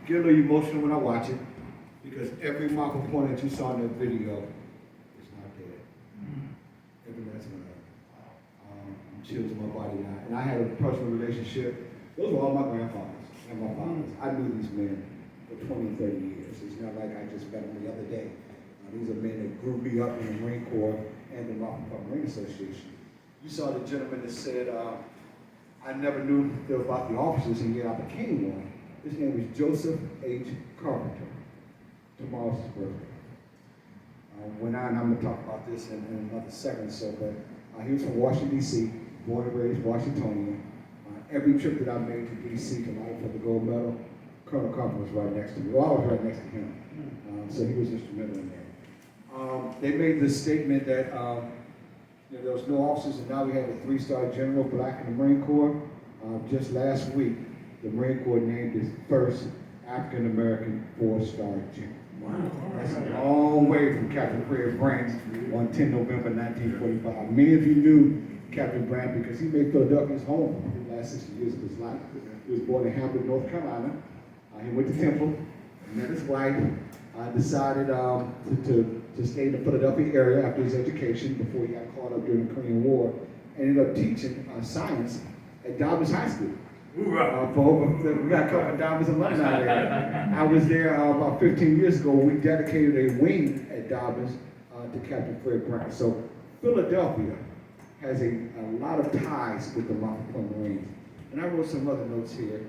get a little emotional when I watch it, because every marker point that you saw in that video is not there. Every last one of them. Chills in my body now. And I had a personal relationship. Those were all my grandfathers and my fathers. I knew these men for 20, 30 years. It's not like I just met them the other day. These are men that grew me up in the Marine Corps and the Montford Marine Association. You saw the gentleman that said, I never knew about the officers, and yet I became one. His name was Joseph H. Carpenter. Tomorrow's his birthday. And I'm going to talk about this in another second, but he was from Washington, D.C., born and raised Washingtonian. Every trip that I made to D.C. to light for the gold medal, Colonel Carpenter was right next to me. Well, I was right next to him. So he was instrumental in that. They made this statement that there was no officers, and now we have a 3-star general black in the Marine Corps. Just last week, the Marine Corps named its first African-American 4-star general. Wow. That's a long way from Captain Fred Branch on 10 November 1945. Many of you knew Captain Branch because he made Philadelphia his home for the last 60 years of his life. He was born in Hamilton, North Carolina. He went to Temple, met his wife, decided to stay in the Philadelphia area after his education before he got caught up during the Korean War, and ended up teaching science at Dobbins High School. We got a couple of Dobbins alumni there. I was there about 15 years ago when we dedicated a wing at Dobbins to Captain Fred Branch. So Philadelphia has a lot of ties with the Montford Marines. And I wrote some other notes here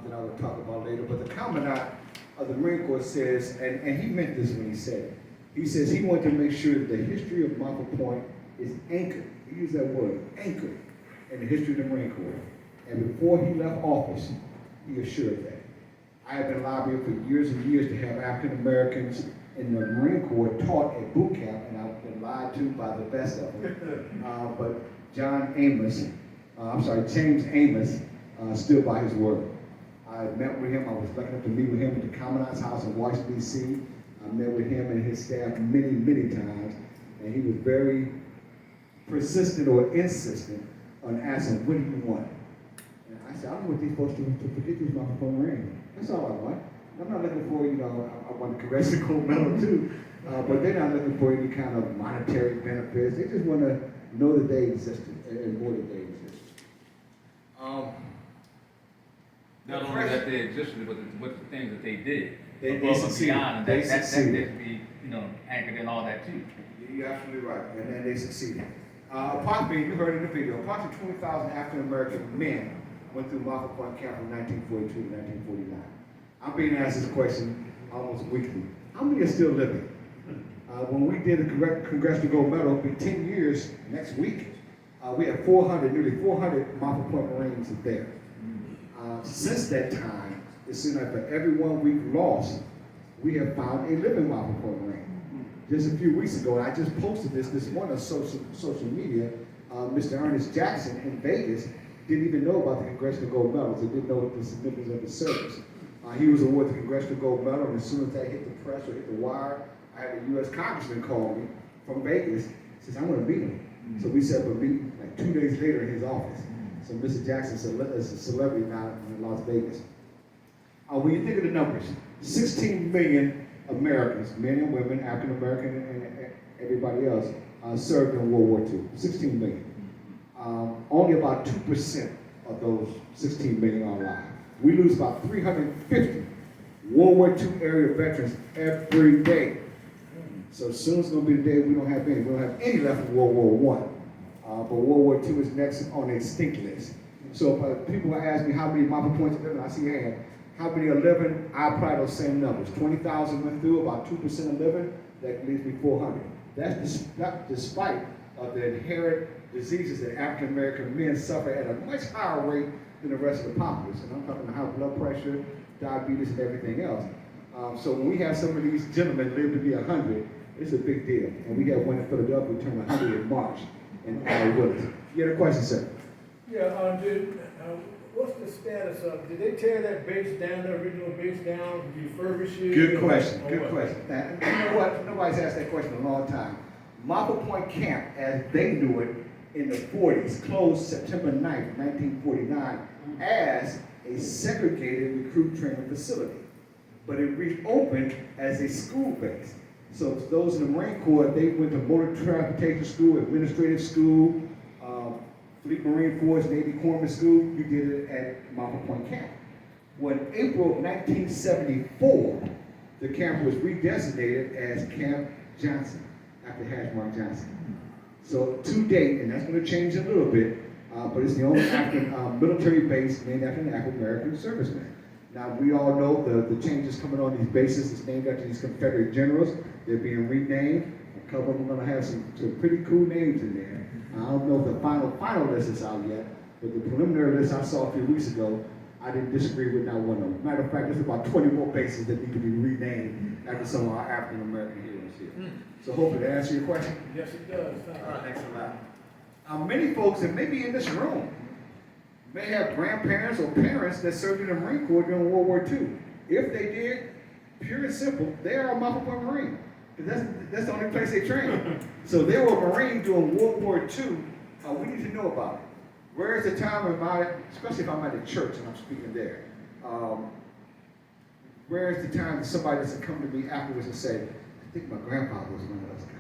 that I will talk about later. But the Commandant of the Marine Corps says, and he meant this when he said it, he says he wanted to make sure that the history of Montford Point is anchored, he used that word, anchored, in the history of the Marine Corps. And before he left office, he assured that. I have been lobbying for years and years to have African Americans in the Marine Corps taught at boot camp, and I've been lied to by the best of them. But James Amos stood by his word. I met with him. I was lucky enough to meet with him at the Commandant's house in Washington, D.C. I met with him and his staff many, many times, and he was very persistent or insistent on asking, what do you want? And I said, I want these folks to forget these Montford Marines. That's all I want. I'm not looking for, I want the Congressional Gold Medal too, but they're not looking for any kind of monetary benefits. They just want to know that they existed and more that they existed. Not only that they existed, but the things that they did. They succeeded. That should be, anchored in all that too. You're absolutely right, and they succeeded. Approximately, you heard in the video, approximately 20,000 African American men went through Montford Point Camp from 1942 to 1949. I'm being asked this question almost weekly. How many are still living? When we did the Congressional Gold Medal, it'll be 10 years next week. We have nearly 400 Montford Point Marines there. Since that time, it seems like for every one we've lost, we have found a living Montford Point Marine. Just a few weeks ago, I just posted this morning on social media. Mr. Ernest Jackson in Vegas didn't even know about the Congressional Gold Medals. He didn't know the significance of the service. He was awarded the Congressional Gold Medal, and as soon as that hit the press or hit the wire, I had a U.S. congressman call me from Vegas. He says, I want to meet him. So we set up a meeting like 2 days later in his office. So Mr. Jackson is a celebrity now in Las Vegas. When you think of the numbers, 16 million Americans, men and women, African American and everybody else, served in World War II. 16 million. Only about 2% of those 16 million are alive. We lose about 350 World War II area veterans every day. So soon it's going to be the day we don't have any. We don't have any left of World War I. But World War II is next on the extinct list. So if people ask me how many Montford Points are living, I see your hand. How many are living? I apply those same numbers. 20,000 went through, about 2% are living. That leaves me 400. That's despite of the inherent diseases that African American men suffer at a much higher rate than the rest of the populace. And I'm talking about high blood pressure, diabetes, and everything else. So when we have some of these gentlemen live to be 100, it's a big deal. And we have one in Philadelphia who turned 100 in March. And Willis. You had a question, sir? Yeah, what's the status of, did they tear that base down, the original base down, refurbish it? Good question, good question. Now, you know what? Nobody's asked that question in a long time. Montford Point Camp, as they knew it in the 40s, closed September 9th, 1949, as a segregated recruit training facility, but it reopened as a school base. So those in the Marine Corps, they went to motor transportation school, administrative school, Fleet Marine Force, Navy Corpsman School. You did it at Montford Point Camp. When April of 1974, the camp was redesignated as Camp Johnson, after Hashmark Johnson. So to date, and that's going to change a little bit, but it's the only African military base named after an African-American serviceman. Now, we all know the changes coming on these bases. It's named after these Confederate generals. They're being renamed. A couple of them are going to have some pretty cool names in there. I don't know if the final list is out yet, but the preliminary list I saw a few weeks ago, I didn't disagree with not one of them. Matter of fact, there's about 20 more bases that need to be renamed after some of our African-American heroes here. So hopefully that answers your question. Yes, it does. Thanks a lot. Many folks that may be in this room may have grandparents or parents that served in the Marine Corps during World War II. If they did, pure and simple, they are a Montford Point Marine. That's the only place they trained. So they were a Marine during World War II. We need to know about it. Where is the time especially if I'm at a church and I'm speaking there, where is the time that somebody doesn't come to me afterwards and say, I think my grandfather was one of those guys.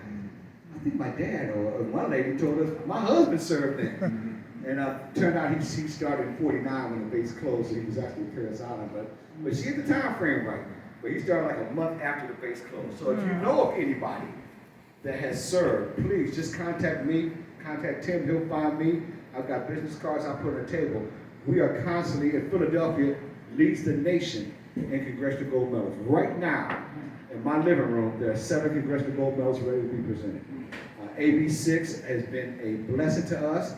I think my dad or one lady told us, my husband served there. And turned out he started in 49 when the base closed, so he was actually in Paris Island. But she had the time frame right. But he started like a month after the base closed. So if you know of anybody that has served, please just contact me, contact Tim, he'll find me. I've got business cards I put on the table. We are constantly, in Philadelphia, leads the nation in congressional gold medals. Right now, in my living room, there are 7 congressional gold medals ready to be presented. AB6 has been a blessing to us.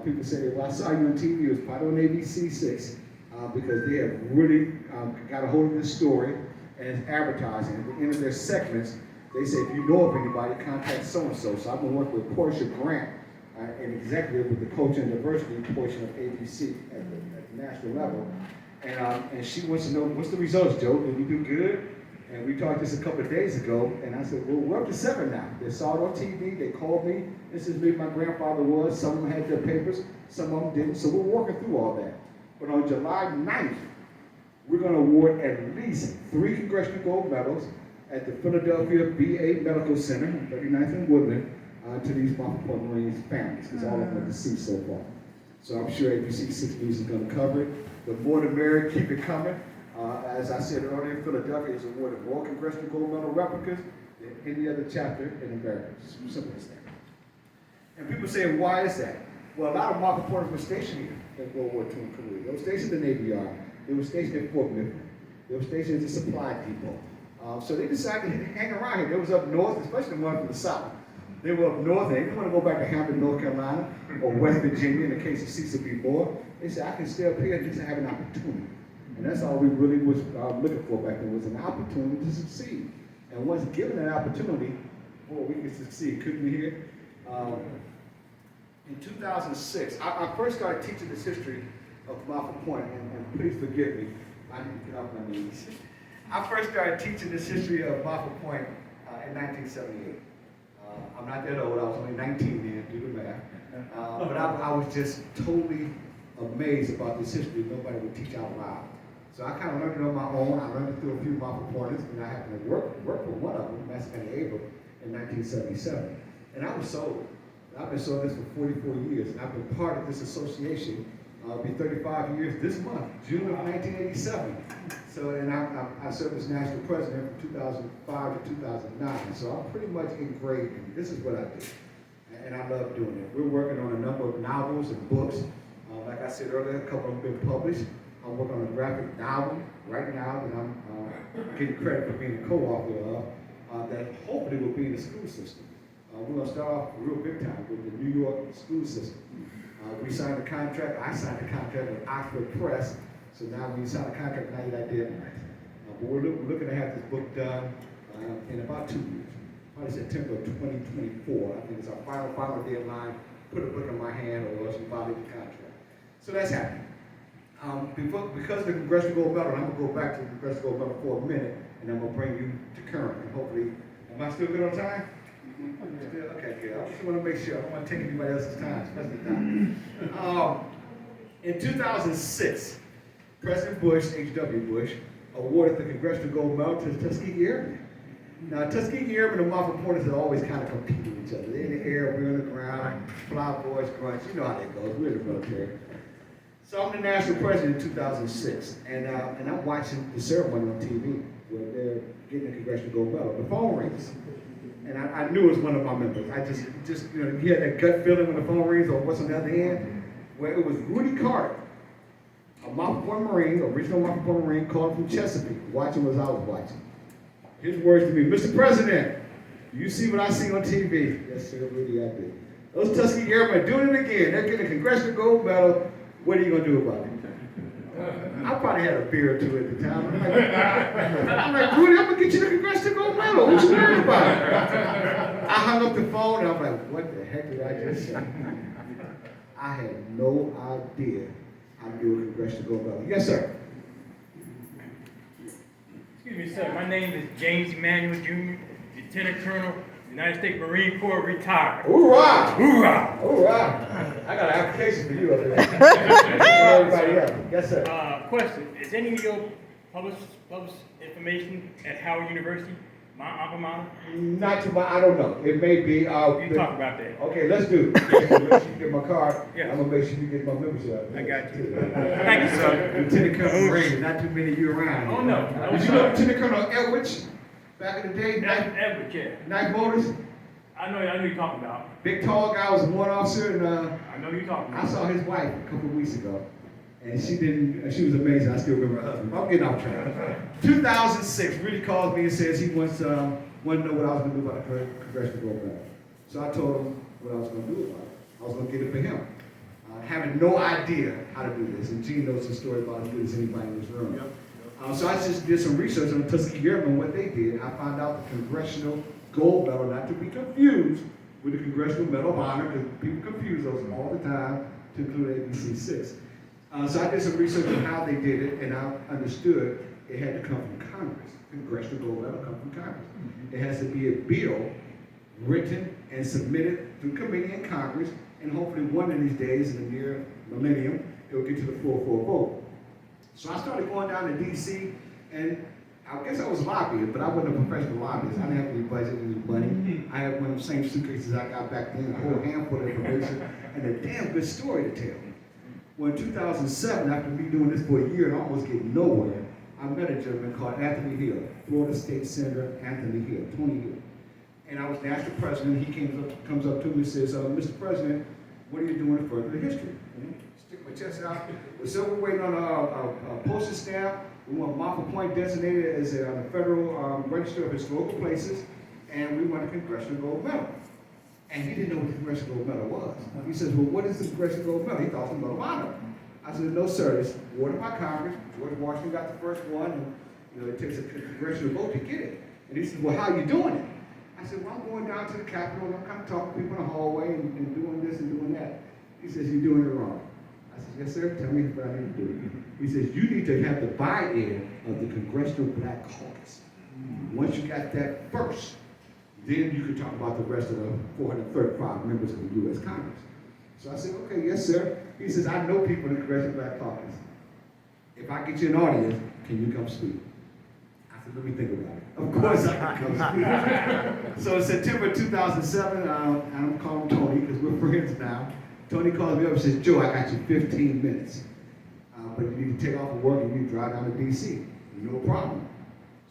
People say, well, I saw you on TV, it was part on ABC6, because they have really got a hold of this story and it's advertising. At the end of their segments, they say, if you know of anybody, contact so-and-so. So I've been working with Portia Grant, an executive with the Culture and Diversity portion of ABC at the national level. And she wants to know, what's the results, Joe? Did we do good? And we talked this a couple of days ago, and I said, well, we're up to 7 now. They saw it on TV, they called me. This is me, my grandfather was. Some of them had their papers, some of them didn't. So we're working through all that. But on July 9th, we're going to award at least 3 congressional gold medals at the Philadelphia VA Medical Center, 39th and Woodland, to these Montford Point Marines families, because all of them are deceased so far. So I'm sure ABC 6 News is going to cover it. The more the merrier, keep it coming. As I said earlier, Philadelphia is awarded more congressional gold medal replicas than any other chapter in America. It's simple as that. And people say, why is that? Well, a lot of Montford Pointers were stationed here in World War II and Korea. They were stationed in the Navy Yard. They were stationed at Fort Mifflin. They were stationed at the supply depot. So they decided to hang around here. They was up north, especially the ones from the south. They were up north, and they didn't want to go back to Hampton, North Carolina, or West Virginia in the case of Cecil B. Moore. They said, I can stay up here and just have an opportunity. And that's all we really was looking for back then, was an opportunity to succeed. And once given an opportunity, boy, we could succeed, couldn't we here? In 2006, I first started teaching this history of Montford Point, and please forgive me, I need to get off my knees. I first started teaching this history of Montford Point in 1978. I'm not that old, I was only 19 then, do the math. But I was just totally amazed about this history nobody would teach out loud. So I kind of learned it on my own. I learned it through a few Montford Pointers, and I happened to work for one of them, Master Abel, in 1977. And I was sold. I've been sold this for 44 years, and I've been part of this association. I'll be 35 years this month, June of 1987. So, and I served as national president from 2005 to 2009. So I'm pretty much ingrained in it. This is what I do, and I love doing it. We're working on a number of novels and books. Like I said earlier, a couple of them have been published. I'm working on a graphic novel right now that I'm getting credit for being a co-author of, that hopefully will be in the school system. We're going to start off real big time with the New York school system. We signed a contract, I signed a contract with Oxford Press, so now we signed a contract 90 deadlines. But we're looking to have this book done in about 2 years, probably September of 2024. I think it's our final deadline. Put a book in my hand or else we violate the contract. So that's happening. Because of the Congressional Gold Medal, I'm going to go back to the Congressional Gold Medal for a minute, and I'm going to bring you to current. And hopefully, am I still good on time? Still? Okay, good. I just want to make sure. I don't want to take anybody else's time, especially time. In 2006, President Bush, H.W. Bush, awarded the Congressional Gold Medal to the Tuskegee Airmen. Now, Tuskegee Airmen and Montford Pointers have always kind of competed with each other. They're in the air, we're on the ground, fly boys, grunts, you know how that goes, we're in the military. So I'm the national president in 2006, and I'm watching the ceremony on TV where they're getting the Congressional Gold Medal. The phone rings, and I knew it was one of my members. I just you know, you had that gut feeling when the phone rings or what's on the other end. Well, it was Rudy Carter, a Montford Point Marine, original Montford Point Marine, called from Chesapeake, watching what I was watching. His words to me, Mr. President, do you see what I see on TV? Yes, sir, Rudy, I did. Those Tuskegee Airmen are doing it again. They're getting a Congressional Gold Medal. What are you going to do about it? I probably had a beer or two at the time. I'm like, Rudy, I'm going to get you the Congressional Gold Medal. What you worried about? I hung up the phone and I'm like, what the heck did I just say? I had no idea I'd do a Congressional Gold Medal. Yes, sir. Excuse me, sir. My name is James Emanuel Jr., Lieutenant Colonel, United States Marine Corps, retired. Hoorah! Hoorah! Hoorah! I got an application for you up there. Everybody else. Yes, sir. Question: is any of your published information at Howard University, my alma mater? Not too much. I don't know. It may be. You talk about that. Okay, let's do it. Make sure you get my card. Yeah. I'm gonna make sure you get my membership. I got you. Thank you, sir. Lieutenant Colonel Marine. Not too many of you around. Oh no. Did you know Lieutenant Colonel Edwards back in the day? Edward, yeah. Knife Motors. I know you're talking about. Big tall guy was a warrant officer, and I know you're talking about. I saw his wife a couple of weeks ago, and she was amazing. I still remember her husband. I'm getting off track. 2006, Rudy calls me and says he wants to know what I was going to do about the Congressional Gold Medal. So I told him what I was going to do about it. I was going to get it for him. Having no idea how to do this, and Gene knows the story about as good as anybody in this room. So I just did some research on the Tuskegee Airmen, what they did. I found out the Congressional Gold Medal, not to be confused with the Congressional Medal of Honor, because people confuse those all the time to include ABC 6. So I did some research on how they did it, and I understood it had to come from Congress. Congressional Gold Medal comes from Congress. It has to be a bill written and submitted through committee in Congress, and hopefully one of these days, in the near millennium, it will get to the full vote. So I started going down to D.C., and I guess I was lobbying, but I wasn't a professional lobbyist. I didn't have any budget, any money. I had one of the same suitcases I got back then, a whole handful of information, and a damn good story to tell. Well, in 2007, after me doing this for a year and almost getting nowhere, I met a gentleman called Anthony Hill, Florida State Senator Anthony Hill, Tony Hill. And I was national president. He comes up to me and says, Mr. President, what are you doing for the history? Stick my chest out. So we're waiting on a postage stamp. We want Montford Point designated as a federal register of historical places, and we want a Congressional Gold Medal. And he didn't know what the Congressional Gold Medal was. He says, well, what is the Congressional Gold Medal? He thought it was a Medal of Honor. I said, no, sir, it's awarded by Congress. George Washington got the first one, and it takes a congressional vote to get it. And he said, well, how are you doing it? I said, well, I'm going down to the Capitol, and I'm kind of talking to people in the hallway and doing this and doing that. He says, you're doing it wrong. I said, yes, sir, tell me what I need to do. He says, you need to have the buy-in of the Congressional Black Caucus. Once you got that first, then you can talk about the rest of the 435 members of the U.S. Congress. So I said, okay, yes, sir. He says, I know people in the Congressional Black Caucus. If I get you an audience, can you come speak? I said, let me think about it. Of course I can come speak. So in September 2007, and I'm calling Tony because we're friends now. Tony calls me up and says, Joe, I got you 15 minutes. But you need to take off of work and you need to drive down to D.C. No problem.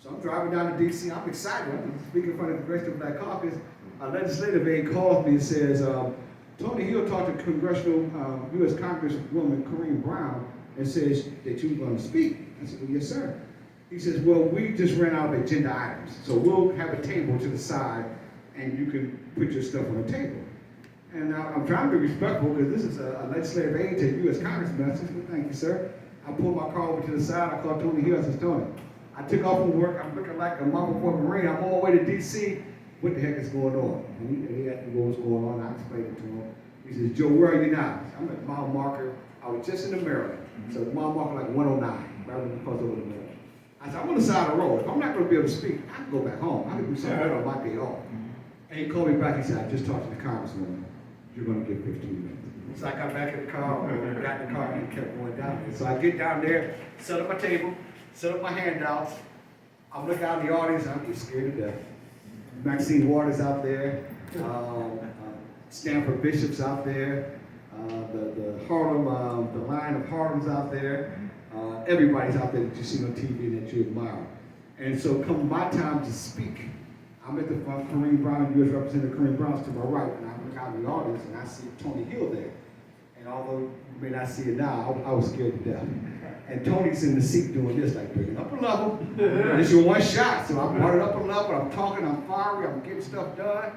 So I'm driving down to D.C. I'm excited. I'm speaking in front of the Congressional Black Caucus. A legislative aide calls me and says, Tony Hill talked to Congressional U.S. Congresswoman Corrine Brown and says that you were going to speak. I said, well, yes, sir. He says, well, we just ran out of agenda items. So we'll have a table to the side and you can put your stuff on the table. And I'm trying to be respectful because this is a legislative aide to a U.S. Congressman. I said, well, thank you, sir. I pulled my car over to the side. I called Tony Hill. I said, Tony, I took off from work. I'm looking like a Montford Point Marine. I'm on my way to D.C. What the heck is going on? And he asked me what was going on. I explained it to him. He says, Joe, where are you now? I'm at mile marker. I was just in the Maryland. So mile marker like 109, right when you cross over the Maryland. I said, I'm on the side of the road. If I'm not going to be able to speak, I can go back home. I can do something better on my day off. And he called me back. He said, I just talked to the congresswoman. You're going to get 15 minutes. So I got back in the car, or got in the car and kept going down there. So I get down there, set up my table, set up my handouts. I'm looking out in the audience, and I'm getting scared to death. Maxine Waters out there, Stanford Bishop's out there, the Harlem, the line of Harlem's out there. Everybody's out there that you see on TV and that you admire. And so come my time to speak, I'm at the front, Kareem Brown, U.S. Representative Kareem Brown's to my right, and I look out in the audience and I see Tony Hill there. And although you may not see it now, I was scared to death. And Tony's in the seat doing this, like bringing up a level. And it's your one shot, so I brought it up a level. I'm talking, I'm fiery, I'm getting stuff done.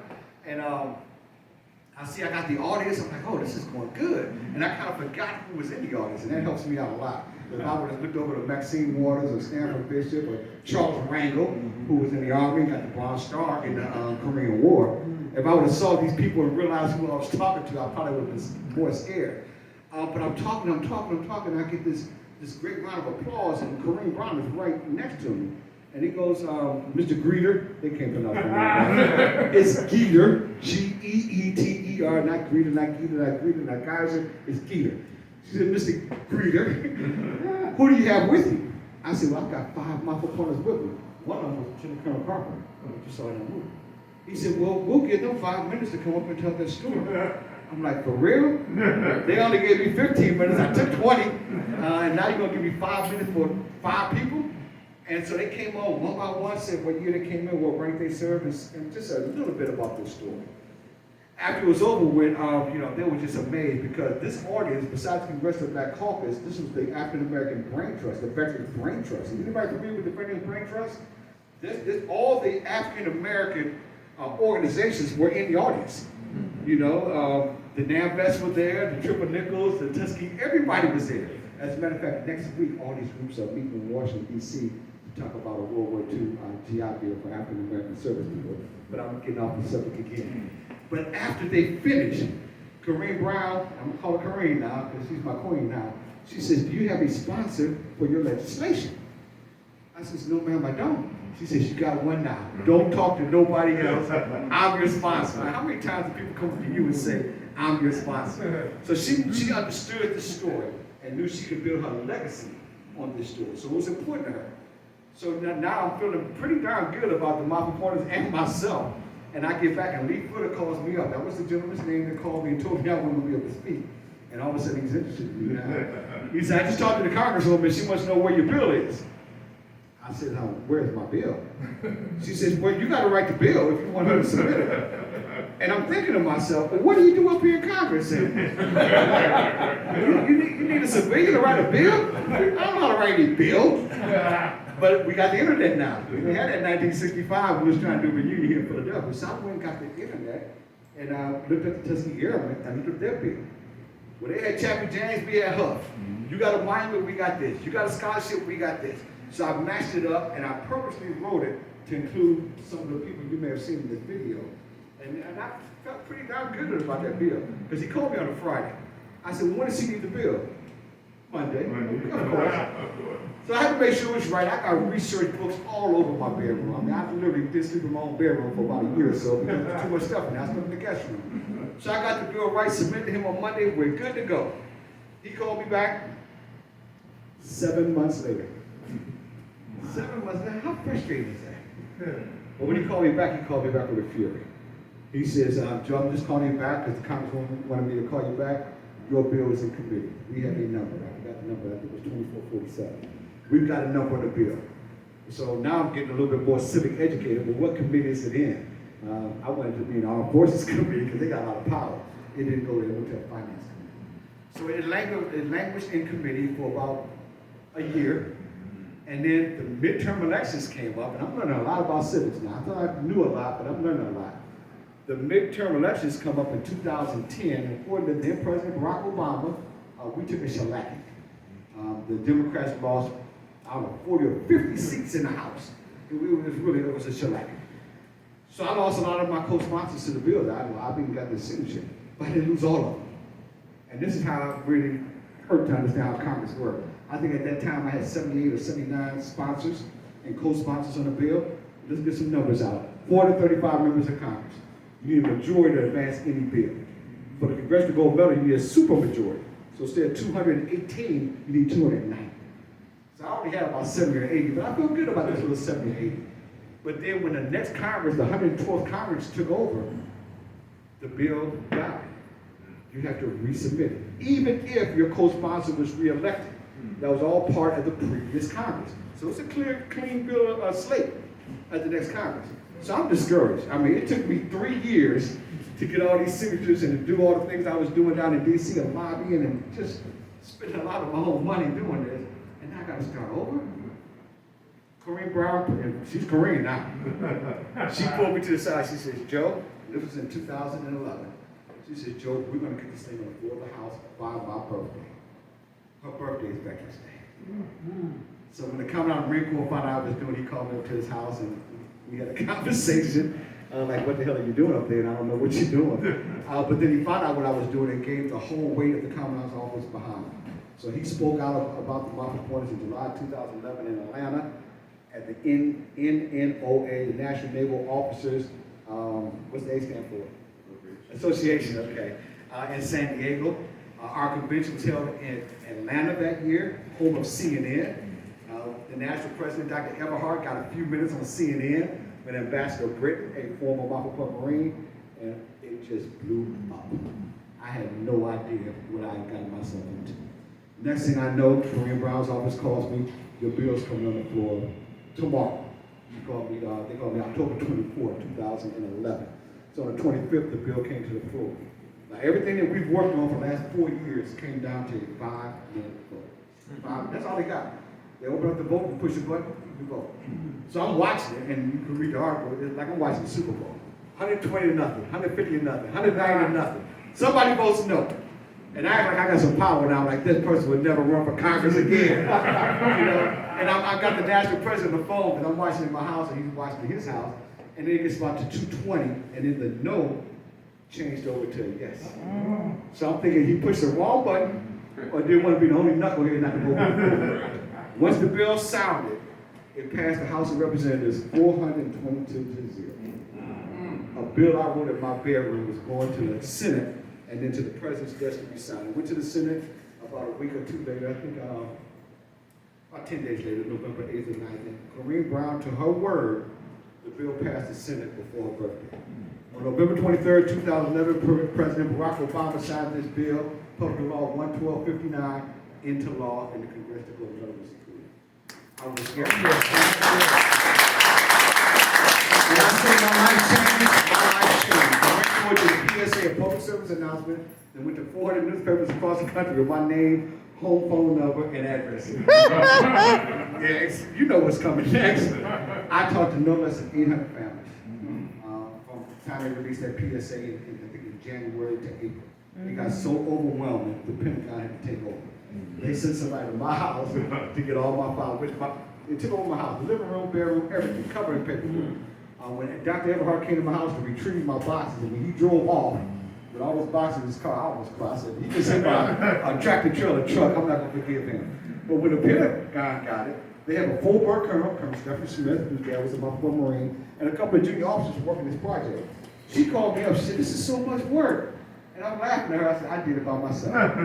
And I see I got the audience. I'm like, oh, this is going good. And I kind of forgot who was in the audience, and that helps me out a lot. If I would have looked over to Maxine Waters or Stanford Bishop or Charles Rangel, who was in the Army, got the Bronze Star in the Korean War, if I would have saw these people and realized who I was talking to, I probably would have been more scared. But I'm talking, and I get this great round of applause, and Kareem Brown is right next to me. And he goes, Mr. Geeter, they can't pronounce my name. It's Geeter, Geeter, not Greeter, not Geeter, not Greeter, not Kaiser, it's Geeter. She said, Mr. Greeter, who do you have with you? I said, well, I've got 5 Montford corners with me. One of them was Lieutenant Colonel Carpenter, which you saw in that movie. He said, well, we'll give them 5 minutes to come up and tell their story. I'm like, for real? They only gave me 15 minutes, I took 20, and now you're gonna give me 5 minutes for 5 people? And so they came on one by one, said what year they came in, what rank they served, and just a little bit about their story. After it was over with, they were just amazed because this audience, besides the rest of the Black Caucus, this was the African American Brain Trust, the Veterans Brain Trust. Is anybody familiar with the Veterans Brain Trust? All the African American organizations were in the audience. You know, the NAMVETS were there, the Triple Nickels, the Tuskegee, everybody was there. As a matter of fact, next week, all these groups are meeting in Washington, D.C. to talk about a World War II GI Bill for African American service people. But I'm getting off the subject again. But after they finished, Kareem Brown, I'm gonna call her Kareem now, because she's my queen now, she says, do you have a sponsor for your legislation? I says, no ma'am, I don't. She says, you got one now. Don't talk to nobody else. I'm your sponsor. How many times do people come to you and say, I'm your sponsor? So she understood the story and knew she could build her legacy on this story. So it was important to her. So now I'm feeling pretty darn good about the Montford Corners and myself. And I get back and Lee Footer calls me up. That was the gentleman's name that called me and told me I wasn't going to be able to speak. And all of a sudden he's interested in me. He said, I just talked to the Congresswoman. She wants to know where your bill is. I said, where's my bill? She says, well, you got to write the bill if you want her to submit it. And I'm thinking to myself, well, what do you do up here in Congress? You need a civilian to write a bill? I don't know how to write any bill. But we got the internet now. We had that in 1965. We was trying to do a reunion here in Philadelphia. So I went and got the internet and looked at the Tuskegee Airmen and looked at their bill. Well, they had Chappie James, we had Huff. You got a monument, we got this. You got a scholarship, we got this. So I matched it up and I purposely wrote it to include some of the people you may have seen in this video. And I felt pretty darn good about that bill. Because he called me on a Friday. I said, well, when does he need the bill? Monday. Of course. So I had to make sure it was right. I got research books all over my bedroom. I mean, I literally did sleep in my own bedroom for about a year or so because there's too much stuff in there. I slept in the guest room. So I got the bill right, submitted to him on Monday. We're good to go. He called me back 7 months later. 7 months later. How frustrating is that? But when he called me back with a fury. He says, Joe, I'm just calling you back because the Congresswoman wanted me to call you back. Your bill is in committee. We have a number. I forgot the number. I think it was 2447. We've got a number on the bill. So now I'm getting a little bit more civic educated. But what committee is it in? I wanted to be in the Armed Forces Committee because they got a lot of power. It didn't go there. It went to the Finance Committee. So it languished in committee for about a year. And then the midterm elections came up. And I'm learning a lot about civics now. I thought I knew a lot, but I'm learning a lot. The midterm elections come up in 2010, and according to then President Barack Obama, we took a shellacking. The Democrats lost, I don't know, 40 or 50 seats in the House. It was a shellacking. So I lost a lot of my co-sponsors to the bill. I even got the signature, but I didn't lose all of them. And this is how I really hurt to understand how Congress worked. I think at that time I had 78 or 79 sponsors and co-sponsors on the bill. Let's get some numbers out. 435 members of Congress. You need a majority to advance any bill. For the Congressional Gold Medal, you need a supermajority. So instead of 218, you need 290. So I already had about 70 or 80, but I feel good about this little 70 or 80. But then when the next Congress, the 112th Congress took over, the bill died. You have to resubmit it. Even if your co-sponsor was reelected. That was all part of the previous Congress. So it's a clean bill of slate at the next Congress. So I'm discouraged. I mean, it took me 3 years to get all these signatures and to do all the things I was doing down in D.C. and lobbying and just spending a lot of my own money doing this. And now I got to start over. Corinne Brown, she's Corinne now. She pulled me to the side. She says, Joe, this was in 2011. She said, Joe, we're going to get this thing on the floor of the House by my birthday. Her birthday is Veterans Day. So when the Commandant of the Marine Corps found out I was doing, he called me up to his house and we had a conversation. Like, what the hell are you doing up there? And I don't know what you're doing. But then he found out what I was doing and gave the whole weight of the Commandant's office behind me. So he spoke out about the Montford Pointers in July 2011 in Atlanta at the NNOA, the National Naval Officers, what's the A stand for? Association, okay, in San Diego. Our convention was held in Atlanta that year, home of CNN. The national president, Dr. Everhart, got a few minutes on CNN with Ambassador Britt, a former Montford Point Marine, and it just blew up. I had no idea what I had gotten myself into. Next thing I know, Corinne Brown's office calls me, your bill's coming on the floor tomorrow. They called me October 24, 2011. So on the 25th, the bill came to the floor. Now everything that we've worked on for the last 4 years came down to a 5-minute vote. That's all they got. They open up the vote and push the button, you vote. So I'm watching it, and you can read the article, it's like I'm watching the Super Bowl. 120 to nothing, 150 to nothing, 190 to nothing. Somebody votes no. And I act like I got some power now, like this person would never run for Congress again. You know? And I got the national president on the phone, and I'm watching in my house, and he's watching in his house. And then it gets about to 220, and then the no changed over to a yes. So I'm thinking he pushed the wrong button, or didn't want to be the only knucklehead not to vote. Once the bill sounded, it passed the House of Representatives 422 to 0. A bill I wrote in my bedroom was going to the Senate and then to the president's desk to be signed. It went to the Senate about a week or two later, I think about 10 days later, November 8th or 9th. And Corinne Brown, to her word, the bill passed the Senate before her birthday. On November 23rd, 2011, President Barack Obama signed this bill, Public Law 11259, into law in the Congressional Gold Medal was included. I was scared. When I say my life changed, I went to the PSA, a public service announcement, and went to 400 newspapers across the country with my name, home phone number, and address. Yes, you know what's coming next. I talked to no less than 800 families from the time they released that PSA in January to April. It got so overwhelming, the Pentagon had to take over. They sent somebody to my house to get all my files. They took over my house, living room, bedroom, everything, covered in paperwork. When Dr. Everhart came to my house to retrieve my boxes, and when he drove off with all those boxes in his car, I almost cried. I said, he just hit by a tractor trailer truck, I'm not going to forgive him. But when the Pentagon got it, they have a full-bird colonel, Colonel Stephanie Smith, whose dad was a Montford Marine, and a couple of junior officers working this project. She called me up, she said, this is so much work. And I'm laughing at her, I said, I did it by myself.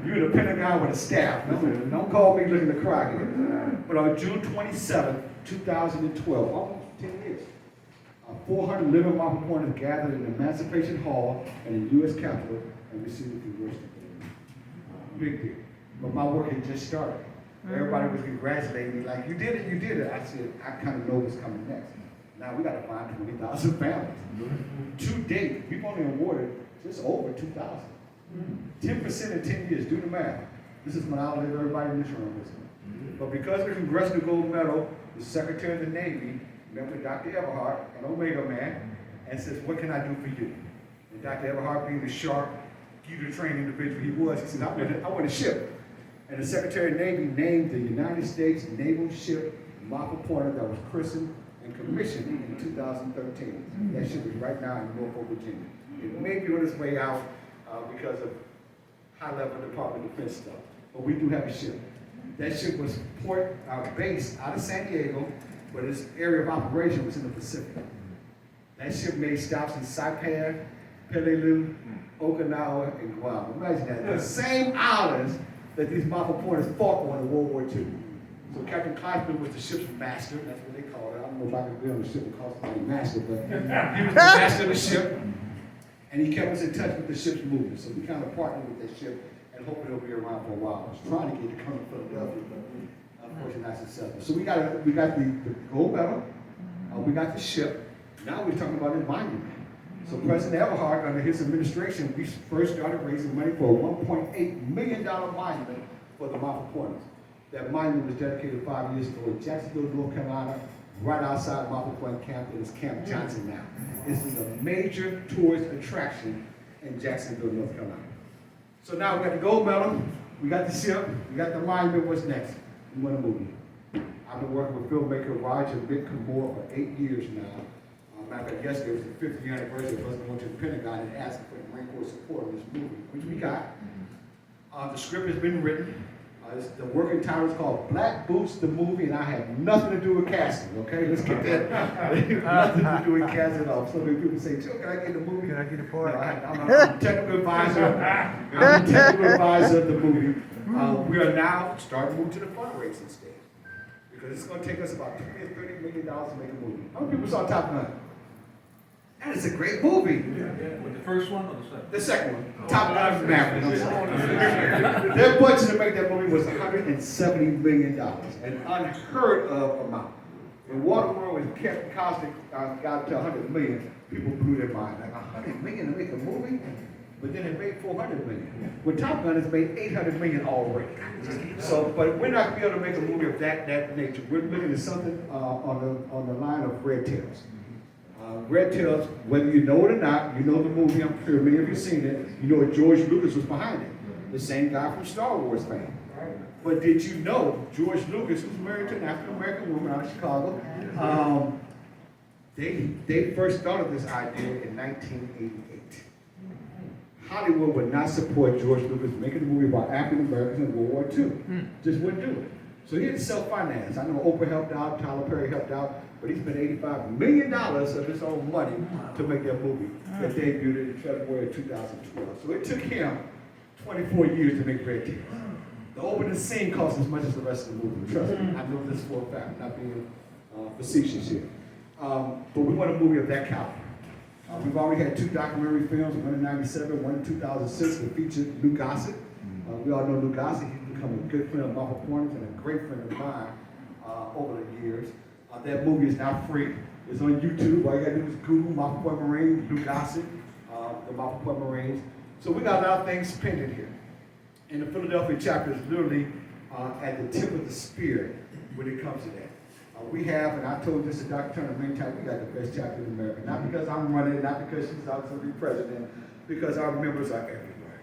You're the Pentagon with a staff. Don't call me looking to cry here. But on June 27, 2012, almost 10 years, 400 living Montford Pointers gathered in Emancipation Hall in the U.S. Capitol and received the Congressional Gold. Big deal. But my work had just started. Everybody was congratulating me like, you did it, you did it. I said, I kind of know what's coming next. Now we got to find 20,000 families. To date, we've only awarded just over 2,000. 10% in 10 years, do the math. This is when I'll leave everybody in this room with me. But because of the Congressional Gold Medal, the Secretary of the Navy met with Dr. Everhart, an Omega man, and says, what can I do for you? And Dr. Everhart, being the sharp, Geeter trained individual he was, he said, I want a ship. And the Secretary of the Navy named the United States naval ship Montford Pointer that was christened and commissioned in 2013. That ship is right now in Norfolk, Virginia. It may be on its way out because of high-level Department of Defense stuff, but we do have a ship. That ship was based out of San Diego, but its area of operation was in the Pacific. That ship made stops in Saipan, Peleliu, Okinawa, and Guam. Imagine that. The same islands that these Mafia Pointers fought on in World War II. So Captain Kleisman was the ship's master. That's what they call it. I don't know if I could be on the ship and call somebody master, but he was the master of the ship. And he kept us in touch with the ship's movement. So we kind of partnered with that ship and hoping it'll be around for a while. I was trying to get it to come to Philadelphia, but unfortunately not successful. So we got the gold medal. We got the ship. Now we're talking about environment. So President Everhart, under his administration, we first started raising money for a $1.8 million monument for the Montford Pointers. That monument was dedicated 5 years ago in Jacksonville, North Carolina, right outside Montford Point Camp. It is Camp Johnson now. This is a major tourist attraction in Jacksonville, North Carolina. So now we got the gold medal, we got the ship, we got the monument. What's next? We want a movie. I've been working with filmmaker Roger Vic-Kamore for 8 years now. Matter of fact, yesterday was the 50th anniversary of us going to the Pentagon and asking for the Marine Corps support on this movie, which we got. The script has been written. The working title is called Black Boots the Movie, and I have nothing to do with casting, okay? Let's get that. Nothing to do with casting at all. So many people say, Joe, can I get the movie? Can I get a part? No, I'm a technical advisor. I'm the technical advisor of the movie. We are now starting to move to the fundraising stage. Because it's going to take us about $20 or $30 million to make a movie. How many people saw Top Gun? That is a great movie. With the first one or the second? The second one, Top Gun Maverick. I'm sorry. Their budget to make that movie was $170 million, an unheard of amount. When Waterworld was Kevin Costner got to $100 million, people blew their mind. Like $100 million to make a movie? But then it made $400 million. With Top Gun, it's made $800 million already. So, but we're not gonna be able to make a movie of that nature. We're looking at something on the line of Red Tails. Red Tails, whether you know it or not, you know the movie. I'm sure many of you have seen it. You know George Lucas was behind it, the same guy from Star Wars fame. But did you know George Lucas was married to an African American woman out of Chicago? They first started this idea in 1988. Hollywood would not support George Lucas making a movie about African Americans in World War II. Just wouldn't do it. So he had to self-finance. I know Oprah helped out, Tyler Perry helped out, but he spent $85 million of his own money to make that movie that debuted in February of 2012. So it took him 24 years to make Red Tails. The opening scene cost as much as the rest of the movie. Trust me, I know this for a fact, not being facetious here. But we want a movie of that caliber. We've already had 2 documentary films, one in '97, one in 2006, that featured Lou Gossett. We all know Lou Gossett. He's become a good friend of Montford Pointers and a great friend of mine over the years. That movie is now free. It's on YouTube. All you gotta do is Google Montford Point Marines, Lou Gossett, the Montford Point Marines. So we got a lot of things pending here. And the Philadelphia chapter is literally at the tip of the spear when it comes to that. We have, and I told this to Dr. Turner many times, we got the best chapter in America. Not because I'm running, not because she's out to be president, because our members are everywhere.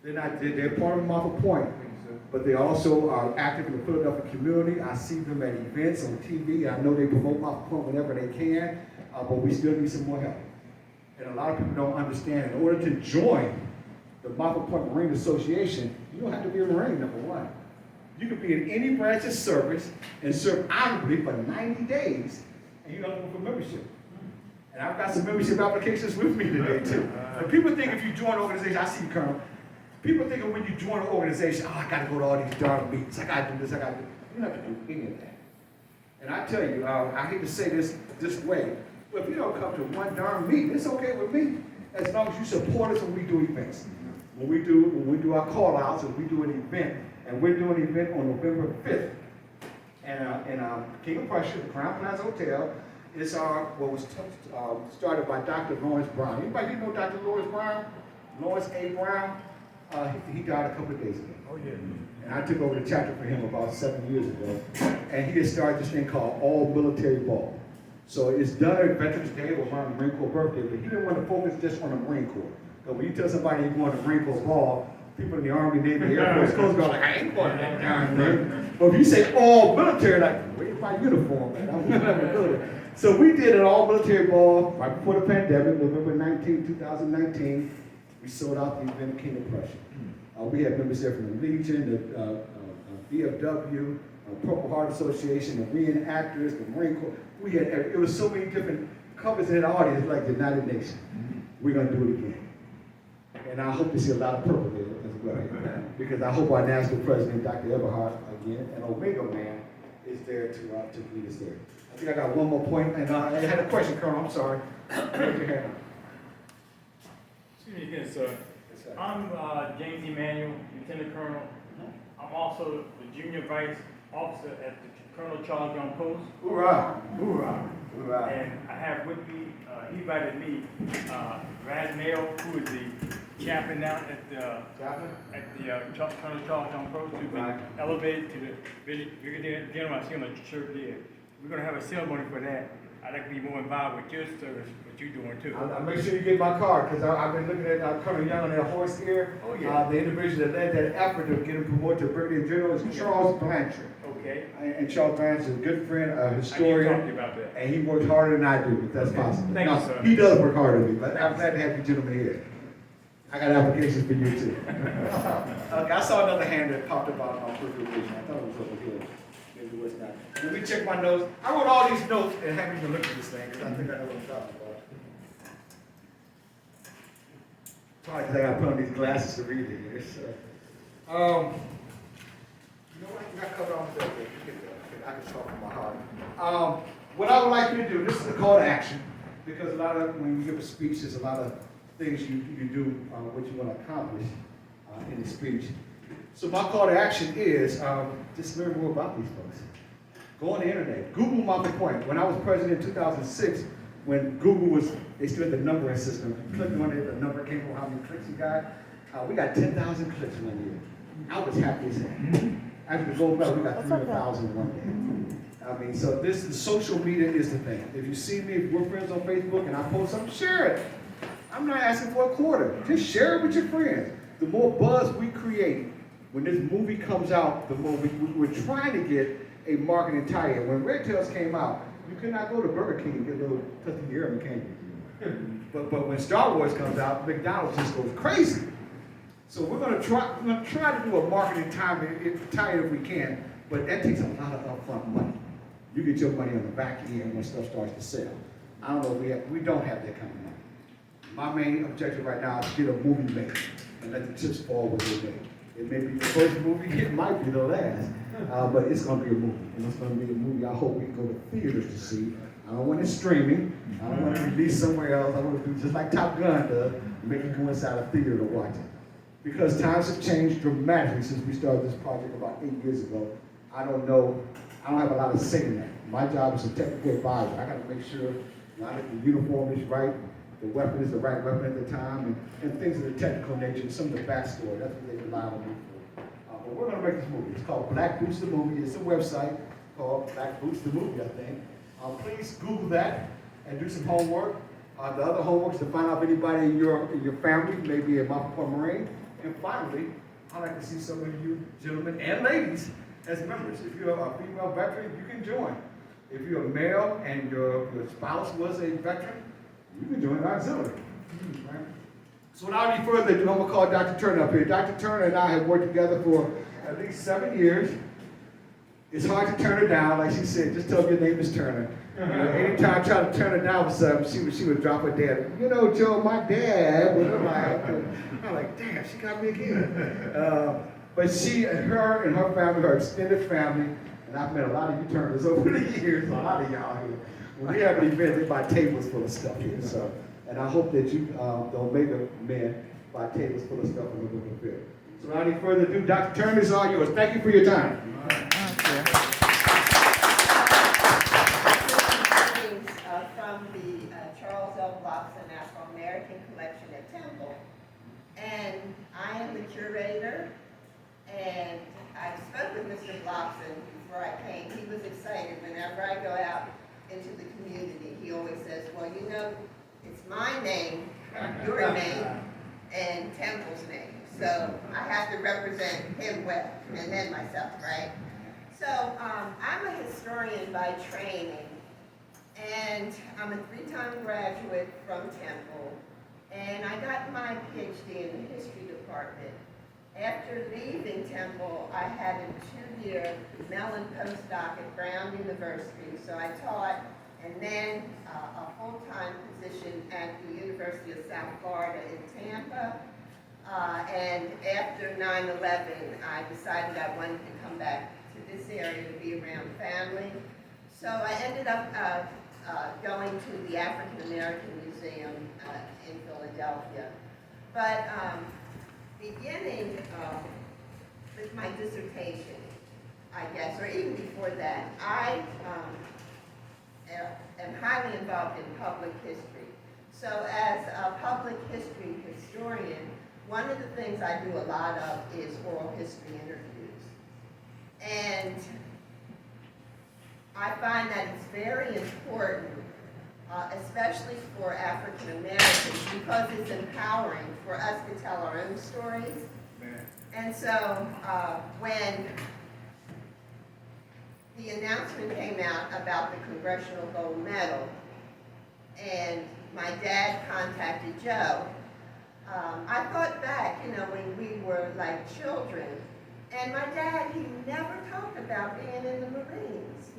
They're part of Montford Point, but they also are active in the Philadelphia community. I see them at events on TV. I know they promote Montford Point whenever they can, but we still need some more help. And a lot of people don't understand, in order to join the Montford Point Marine Association, you don't have to be a Marine, number one. You could be in any branch of service and serve honorably for 90 days, and you don't look for membership. And I've got some membership applications with me today, too. And people think if you join an organization, I see you, Colonel, people think when you join an organization, oh, I got to go to all these darn meetings, I got to do this, I got to do that. You don't have to do any of that. And I tell you, I hate to say this way, but if you don't come to one darn meeting, it's okay with me, as long as you support us when we do events. When we do our call-outs, and we do an event, and we're doing an event on November 5th, in King of Prussia, the Crown Plaza Hotel. It's what was started by Dr. Lawrence Brown. Anybody know Dr. Lawrence Brown? Lawrence A. Brown? He died a couple of days ago. Oh, yeah. And I took over the chapter for him about 7 years ago. And he had started this thing called All Military Ball. So it's done at Veterans Day or around the Marine Corps birthday, but he didn't want to focus just on the Marine Corps. Because when you tell somebody you're going to Marine Corps ball, people in the Army, Navy, Air Force, Coast Guard like, I ain't going to that darn thing. But if you say all military, like, where's my uniform, man? I'm never good. So we did an all military ball right before the pandemic, November 19, 2019. We sold out the event King of Prussia. We had members there from the Legion, the VFW, Purple Heart Association, the reenactors, the Marine Corps. It was so many different companies in the audience, like the United Nations. we're gonna do it again. And I hope to see a lot of purple there as well, because I hope our national president, Dr. Eberhard, again, and Omega Man, is there to lead us there. I think I got one more point, and I had a question, Colonel, I'm sorry. Raise your hand. Excuse me again, sir. Yes, sir. I'm James Emanuel, Lieutenant Colonel. I'm also the Junior Vice Officer at the Colonel Charles Young Post. Hoorah! Hoorah! Hoorah! And I have with me, he invited me, Rasmail, who is the chaplain now at the Colonel Charles Young Post, who's been Right. elevated to the Brigadier General. I see on the shirt there. We're gonna have a ceremony for that. I'd like to be more involved with your service, what you're doing too. I'll make sure you get my card, because I've been looking at Colonel Young on that horse here. Oh, yeah. The individual that led that effort to get him promoted to Brigadier General is Charles Blanchard. Okay. And Charles Blanchard is a good friend, a I need to talk to historian, you about that. and he works harder than I do, if that's possible. Thank you, No, sir. He does work harder than me, but I'm glad to have you gentlemen here. I got applications for you too. Okay, I saw another hand that popped up on my peripheral vision. I thought it was over here. Maybe it was not. Let me check my notes. I wrote all these notes and haven't even looked at this thing, because I think I know what I'm talking about. Probably because I got to put on these glasses to read it here. So. You know what? I got covered on the bed. I can talk from my heart. What I would like you to do, this is a call to action, because a lot of, when you give a speech, there's a lot of things you do, what you want to accomplish in the speech. So my call to action is, just learn more about these folks. Go on the internet, Google Montford Point. When I was president in 2006, when Google was, they still had the numbering system. You clicked on it, the number came on how many clicks you got. We got 10,000 clicks one year. I was happy as hell. After the gold medal, we got 300,000 one day. I mean, so this, the social media is the thing. If you see me, if we're friends on Facebook and I post something, share it. I'm not asking for a quarter. Just share it with your friends. The more buzz we create, when this movie comes out, the more we're trying to get a marketing tie-in. When Red Tails came out, you could not go to Burger King and get a little Tusky Airman candy. But when Star Wars comes out, McDonald's just goes crazy. So we're gonna try to do a marketing tie-in if we can, but that takes a lot of upfront money. You get your money on the back end when stuff starts to sell. I don't know if we don't have that kind of money. My main objective right now is to get a movie made and let the chips fall where they may. It may be the first movie, it might be the last, but it's going to be a movie. And it's going to be a movie I hope we can go to theaters to see. I don't want it streaming. I don't want it released somewhere else. I want to do just like Top Gun does, make it go inside a theater to watch it. Because times have changed dramatically since we started this project about 8 years ago. I don't have a lot of say in that. My job is a technical advisor. I got to make sure the uniform is right, the weapon is the right weapon at the time, and things of the technical nature, some of the backstory. That's what they rely on me for. But we're going to make this movie. It's called Black Boots the Movie. It's a website called Black Boots the Movie, I think. Please Google that and do some homework. The other homework is to find out if anybody in your family may be a Montford Point Marine. And finally, I'd like to see some of you gentlemen and ladies as members. If you're a female veteran, you can join. If you're a male and your spouse was a veteran, you can join our auxiliary. Right? So without any further ado, I'm going to call Dr. Turner up here. Dr. Turner and I have worked together for at least 7 years. It's hard to turn her down. Like she said, just tell me your name is Turner. Anytime I try to turn her down for something, she would drop her dad. You know, Joe, my dad was like, I'm like, damn, she got me again. But she and her family, her extended family, and I've met a lot of you Turners over the years, a lot of y'all here. When we have an event, they buy tables full of stuff here. So, and I hope that you, the Omega men, buy tables full of stuff in the book of Phil. So without any further ado, Dr. Turner, is all yours. Thank you for your time. From the Charles L. Bloxson Afro-American Collection at Temple. And I am the curator, and I spoke with Mr. Bloxson before I came. He was excited. Whenever I go out into the community, he always says, well, you know, it's my name, your name, and Temple's name. So I have to represent him well, and then myself, right? So I'm a historian by training, and I'm a 3-time graduate from Temple, and I got my PhD in the history department. After leaving Temple, I had a 2-year Mellon postdoc at Brown University, so I taught and then a full-time position at the University of South Florida in Tampa. And after 9/11, I decided I wanted to come back to this area to be around family. So I ended up going to the African American Museum in Philadelphia. But beginning with my dissertation, I guess, or even before that, I am highly involved in public history. So as a public history historian, one of the things I do a lot of is oral history interviews. And I find that it's very important, especially for African Americans, because it's empowering for us to tell our own stories. And so when the announcement came out about the Congressional Gold Medal, and my dad contacted Joe, I thought back, when we were like children, and my dad, he never talked about being in the Marines,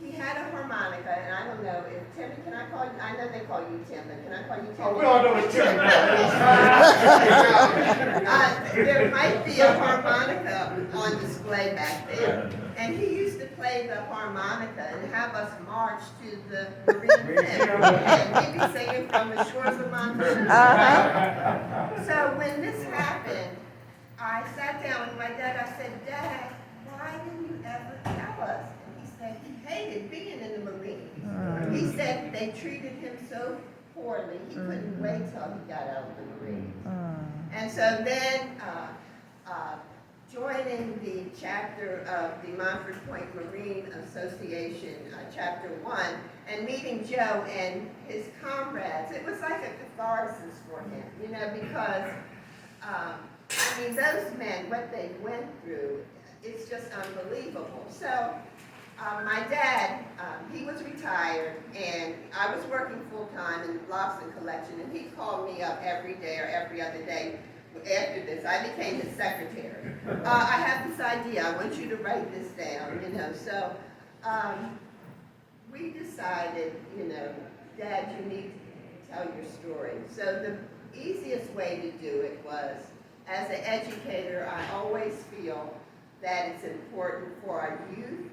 He had a harmonica, and I don't know if Timmy, can I call you? I know they call you Tim, but can I call you Timmy? Oh, we all know it's Tim now. There might be a harmonica on display back there. And he used to play the harmonica and have us march to the Marine hymn. And he'd be singing from the shores of Montford. So when this happened, I sat down with my dad. I said, Dad, why didn't you ever tell us? And he said he hated being in the Marines. He said they treated him so poorly, he couldn't wait till he got out of the Marines. And so then, joining the chapter of the Montford Point Marine Association, Chapter 1, and meeting Joe and his comrades, it was like a catharsis for him, because, those men, what they went through, it's just unbelievable. So, my dad, he was retired, and I was working full-time in the Bloxon collection, and he called me up every day or every other day. After this, I became his secretary. I have this idea, I want you to write this down, So, we decided, Dad, you need to tell your story. So the easiest way to do it was, as an educator, I always feel that it's important for our youth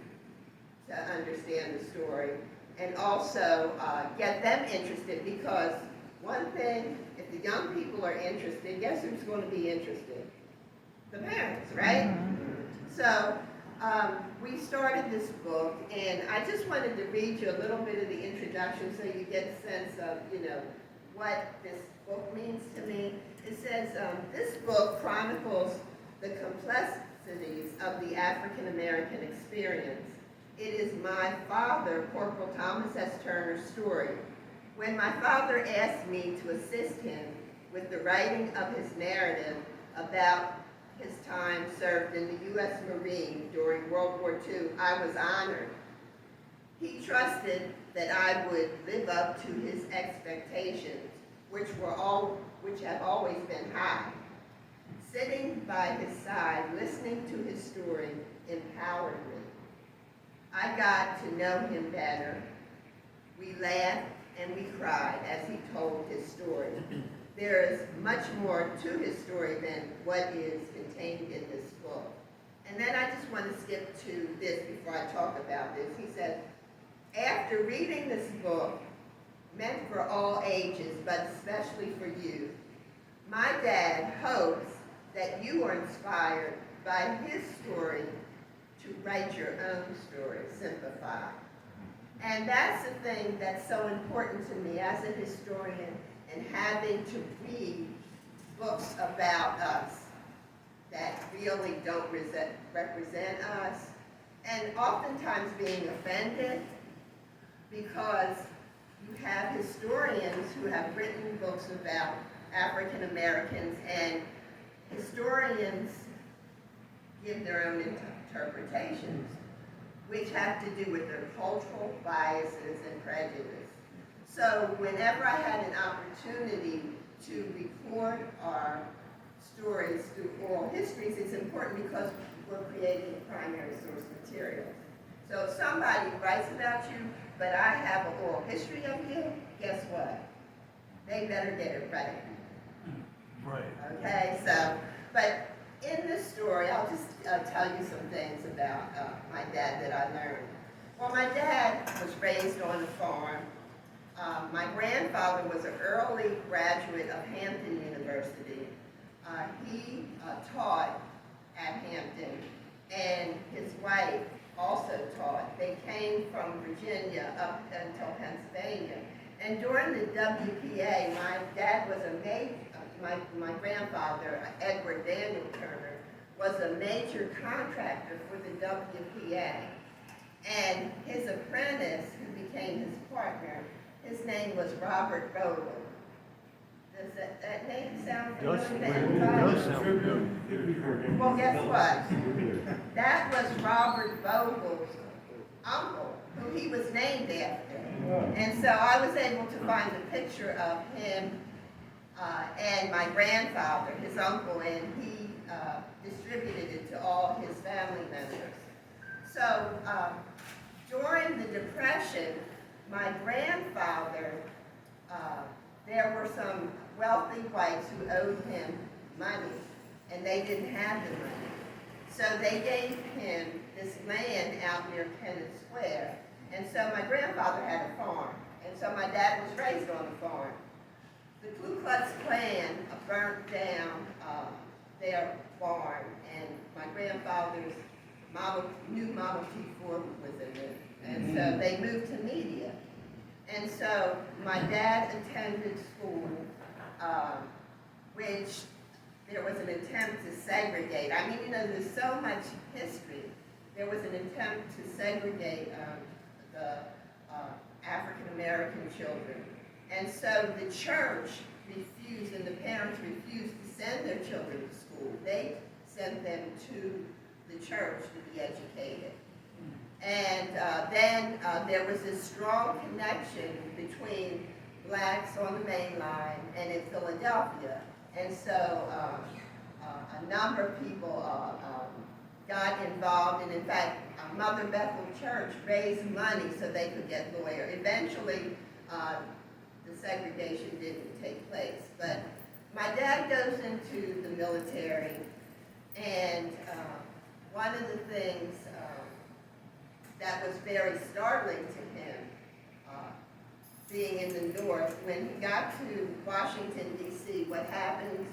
to understand the story, and also get them interested, because one thing, if the young people are interested, guess who's going to be interested? The parents, right? So we started this book, and I just wanted to read you a little bit of the introduction so you get a sense of, what this book means to me. It says, this book chronicles the complexities of the African American experience. It is my father, Corporal Thomas S. Turner's story. When my father asked me to assist him with the writing of his narrative about his time served in the U.S. Marine during World War II, I was honored. He trusted that I would live up to his expectations, which have always been high. Sitting by his side, listening to his story, empowered me. I got to know him better. We laughed and we cried as he told his story. There is much more to his story than what is contained in this book. And then I just want to skip to this before I talk about this. He said, after reading this book, meant for all ages, but especially for youth, my dad hopes that you are inspired by his story to write your own story, Simplify. And that's the thing that's so important to me as a historian, and having to read books about us that really don't represent us, and oftentimes being offended because you have historians who have written books about African Americans, and historians give their own interpretations, which have to do with their cultural biases and prejudice. So whenever I had an opportunity to record our stories through oral histories, it's important because we're creating primary source material. So if somebody writes about you, but I have an oral history of you, guess what? They better get it right. Right. Okay, so, but in this story, I'll just tell you some things about my dad that I learned. Well, my dad was raised on a farm. My grandfather was an early graduate of Hampton University. He taught at Hampton, and his wife also taught. They came from Virginia up until Pennsylvania. And during the WPA, my dad was a major, my grandfather, Edward Daniel Turner, was a major contractor for the WPA. And his apprentice, who became his partner, his name was Robert Vogel. Does that name sound familiar to anybody? Well, guess what? That was Robert Vogel's uncle, who he was named after. And so I was able to find a picture of him and my grandfather, his uncle, and he distributed it to all his family members. So during the Depression, my grandfather, there were some wealthy whites who owed him money, and they didn't have the money. So they gave him this land out near Kennett Square. And so my grandfather had a farm, and so my dad was raised on a farm. The Ku Klux Klan burnt down their barn, and my grandfather's new Model T Ford was in it. And so they moved to Media. And so my dad attended school, which there was an attempt to segregate. I mean, you know, there's so much history. There was an attempt to segregate the African American children. And so the church refused, and the parents refused to send their children to school. They sent them to the church to be educated. And then there was this strong connection between blacks on the main line and in Philadelphia. And so a number of people got involved, and in fact, Mother Bethel Church raised money so they could get lawyers. Eventually, the segregation didn't take place. But my dad goes into the military, and one of the things that was very startling to him, being in the North, when he got to Washington, D.C., what happened,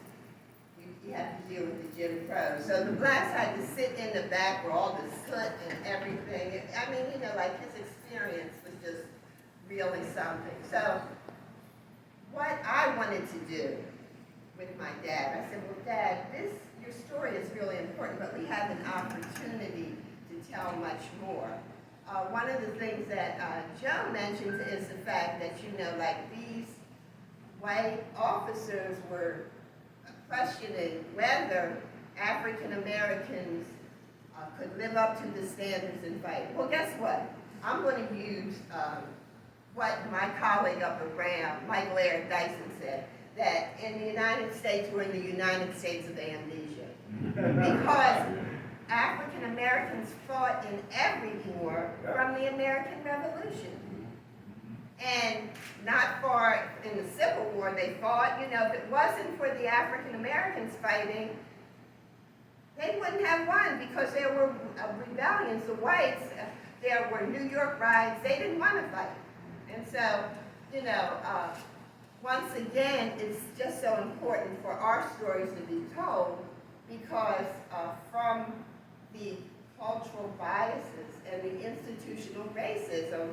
you have to deal with the Jim Crow. So the blacks had to sit in the back where all the soot and everything. I mean, you know, like his experience was just really something. So what I wanted to do with my dad, I said, well, Dad, your story is really important, but we have an opportunity to tell much more. One of the things that Joe mentioned is the fact that, you know, like these white officers were questioning whether African Americans could live up to the standards and fight. Well, guess what? I'm going to use what my colleague up at Brown, Michael Eric Dyson, said, that in the United States, we're in the United States of amnesia. Because African Americans fought in every war from the American Revolution. And not far in the Civil War they fought. You know, if it wasn't for the African Americans fighting, they wouldn't have won, because there were rebellions. The whites, there were New York riots, they didn't want to fight. And so, you know, once again, it's just so important for our stories to be told, because from the cultural biases and the institutional racism,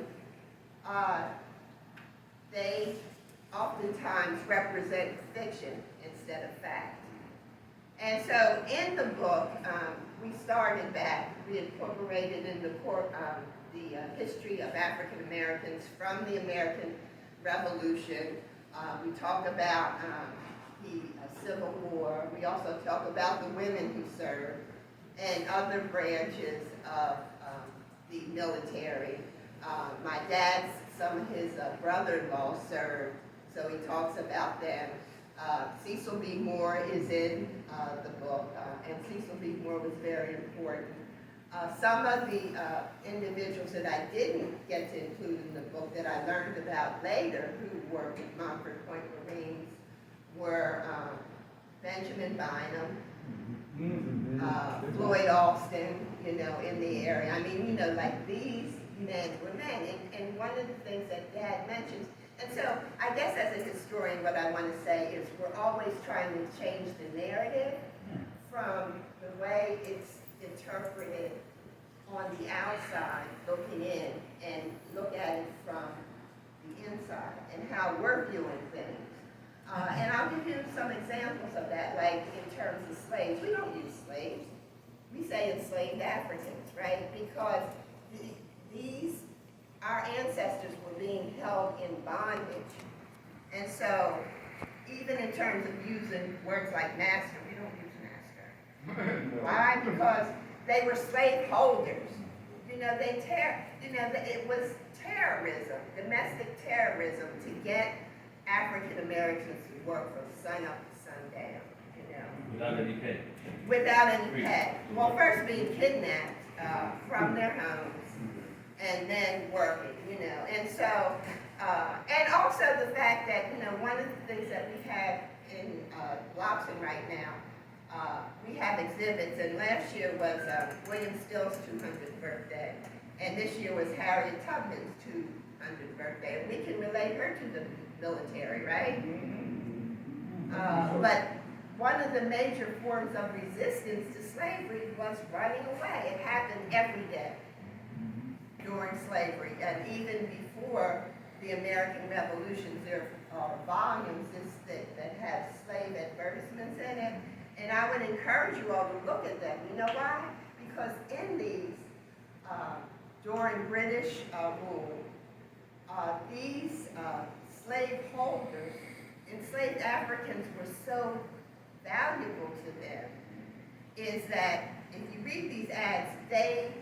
they oftentimes represent fiction instead of fact. And so in the book, we started back, we incorporated in the history of African Americans from the American Revolution. We talk about the Civil War. We also talk about the women who served and other branches of the military. My dad's, some of his brother-in-law served, so he talks about them. Cecil B. Moore is in the book, and Cecil B. Moore was very important. Some of the individuals that I didn't get to include in the book that I learned about later who were Montford Point Marines were Benjamin Bynum, Floyd Alston, you know, in the area. I mean, you know, like these men were men. And one of the things that Dad mentions, and so I guess as a historian what I want to say is we're always trying to change the narrative from the way it's interpreted on the outside, looking in, and look at it from the inside and how we're viewing things. And I'll give you some examples of that, like in terms of slaves. We don't use slaves. We say enslaved Africans, right? Because our ancestors were being held in bondage. And so, even in terms of using words like master, we don't use master. Why? Because they were slave holders. You know, it was terrorism, domestic terrorism, to get African Americans to work from sun up to sundown, you know. Without any pay. Without any pay. Well, first being kidnapped from their homes and then working, you know. And so, and also the fact that, you know, one of the things that we have in Bloxham right now, we have exhibits, and last year was William Still's 200th birthday, and this year was Harriet Tubman's 200th birthday. We can relate her to the military, right? But one of the major forms of resistance to slavery was running away. It happened every day during slavery, and even before the American Revolution. There are volumes that have slave advertisements in it, and I would encourage you all to look at them. You know why? Because in these, during British rule, these slave holders, enslaved Africans, were so valuable to them, is that if you read these ads, they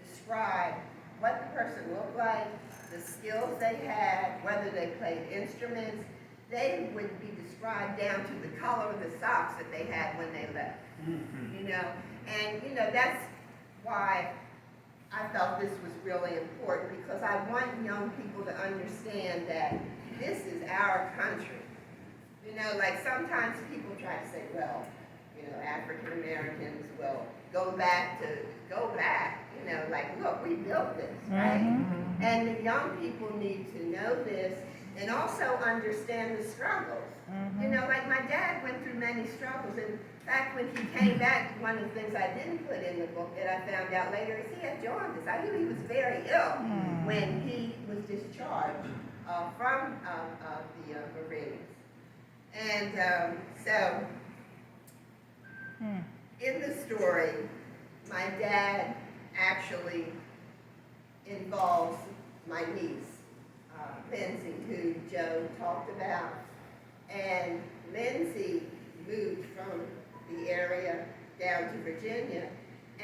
describe what the person looked like, the skills they had, whether they played instruments. They would be described down to the color of the socks that they had when they left. You know, and you know, that's why I felt this was really important, because I want young people to understand that this is our country. You know, like sometimes people try to say, well, you know, African Americans will go back, you know, like, look, we built this, right? And the young people need to know this and also understand the struggles. You know, like my dad went through many struggles. In fact, when he came back, one of the things I didn't put in the book that I found out later is he had jaundice. I knew he was very ill when he was discharged from the Marines. And so, in the story, my dad actually involves my niece, Lindsay, who Joe talked about. And Lindsay moved from the area down to Virginia,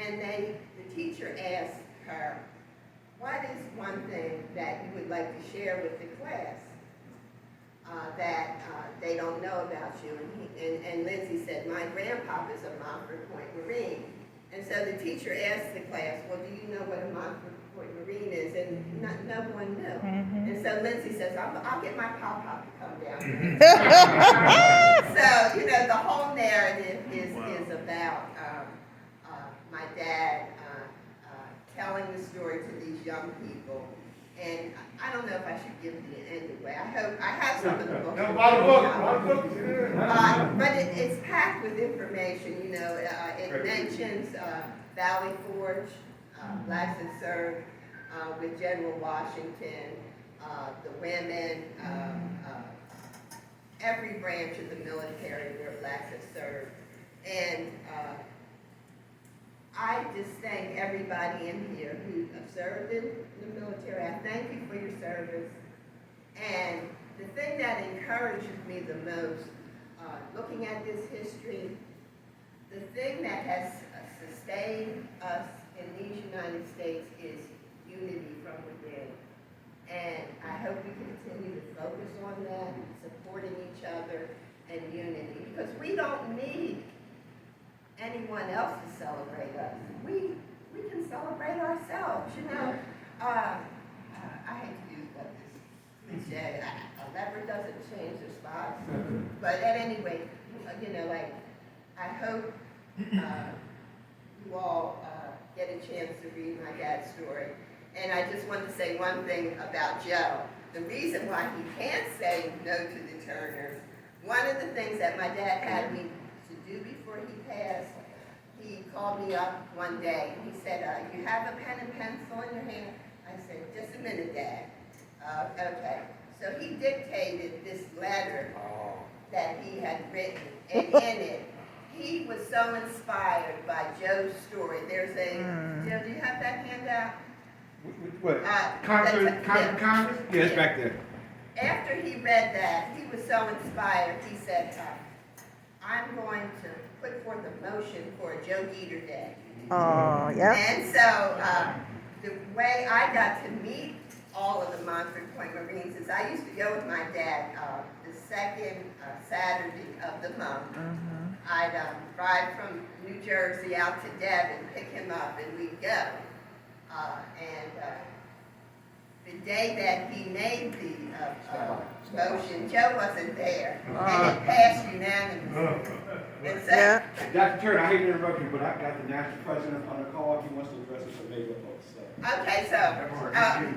and the teacher asked her, what is one thing that you would like to share with the class that they don't know about you? And Lindsay said, my grandpapa's a Montford Point Marine. And so the teacher asked the class, well, do you know what a Montford Point Marine is? And no one knew. And so Lindsay says, I'll get my pop-pop to come down. So, you know, the whole narrative is about my dad telling the story to these young people. And I don't know if I should give it to you anyway. I have some of the books. No, buy the book. But it's packed with information, you know. It mentions Valley Forge, Blacks that Served with General Washington, the women, every branch of the military where Blacks have served. And I just thank everybody in here who have served in the military. I thank you for your service. And the thing that encourages me the most, looking at this history, the thing that has sustained us in these United States is unity from within. And I hope we continue to focus on that, supporting each other, and unity. Because we don't need anyone else to celebrate us. We can celebrate ourselves, you know. I hate to use that this cliche, a leopard doesn't change their spots. But at any rate, you know, like, I hope you all get a chance to read my dad's story. And I just want to say one thing about Joe. The reason why he can't say no to the Turners, one of the things that my dad had me to do before he passed, he called me up one day and he said, you have a pen and pencil in your hand? I said, just a minute, Dad. Okay. So he dictated this letter that he had written, and in it, he was so inspired by Joe's story. There's a, Joe, do you have that handout? What? Congress? Yeah, it's back there. After he read that, he was so inspired, he said, I'm going to put forth a motion for a Joe Geeter Day. Oh, yeah. And so, the way I got to meet all of the Montford Point Marines is I used to go with my dad the second Saturday of the month. I'd ride from New Jersey out to Devon, pick him up, and we'd go. The day that he made the motion, Joe wasn't there, and it passed unanimously. And so, Yeah. Dr. Turner, I hate to interrupt you, but I've got the national president on the call. He wants to address us, so maybe we'll folks. okay, so,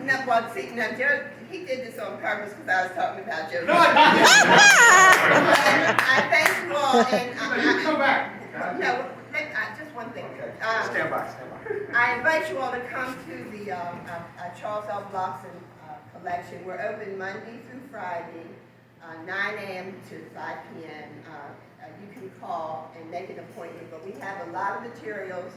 no, well, see, now, Joe, he did this on purpose because I was talking about Joe. I thank you all, and You come back. no, just one thing. Stand by. I invite you all to come to the Charles L. Blockson collection. We're open Monday through Friday, 9 a.m. to 5 p.m. You can call and make an appointment, but we have a lot of materials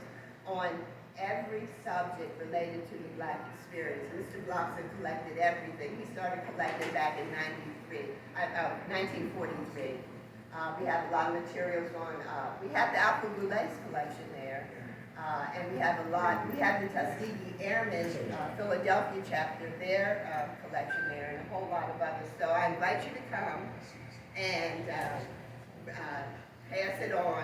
on every subject related to the Black experience. Mr. Blockson collected everything. He started collecting back in 1943. We have a lot of materials on, we have the Alpha Boulez collection there. And we have a lot, we have the Tuskegee Airmen, Philadelphia chapter, their collection there, and a whole lot of others. So I invite you to come and pass it on.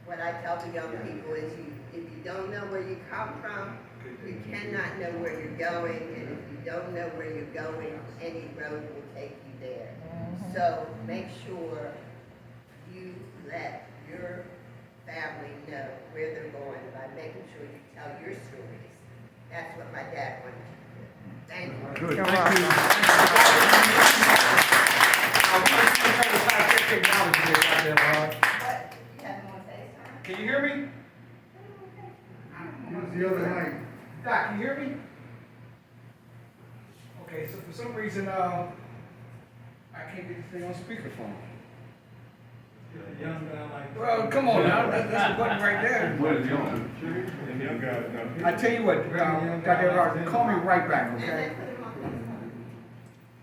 What I tell the young people is if you don't know where you come from, you cannot know where you're going, and if you don't know where you're going, any road will take you there. So make sure you let your family know where they're going by making sure you tell your stories. That's what my dad wanted to do. Thank you. Good, You're thank you. What? You have more FaceTime? Can you hear me? Use the other mic. Doc, can you hear me? Okay, so for some reason, I can't get this thing on speakerphone. Young guy like. Well, come on now, that's the button right there. Young guy, I tell you what, Dr. Edwards, call me right back, And okay? then put him on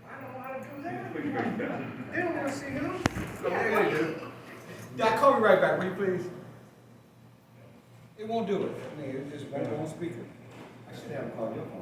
I don't know how to do that. They don't want to see him. There you go. Doc, call me right back, will you please? It won't do it. I mean, it just won't go on speaker. I should have called your phone.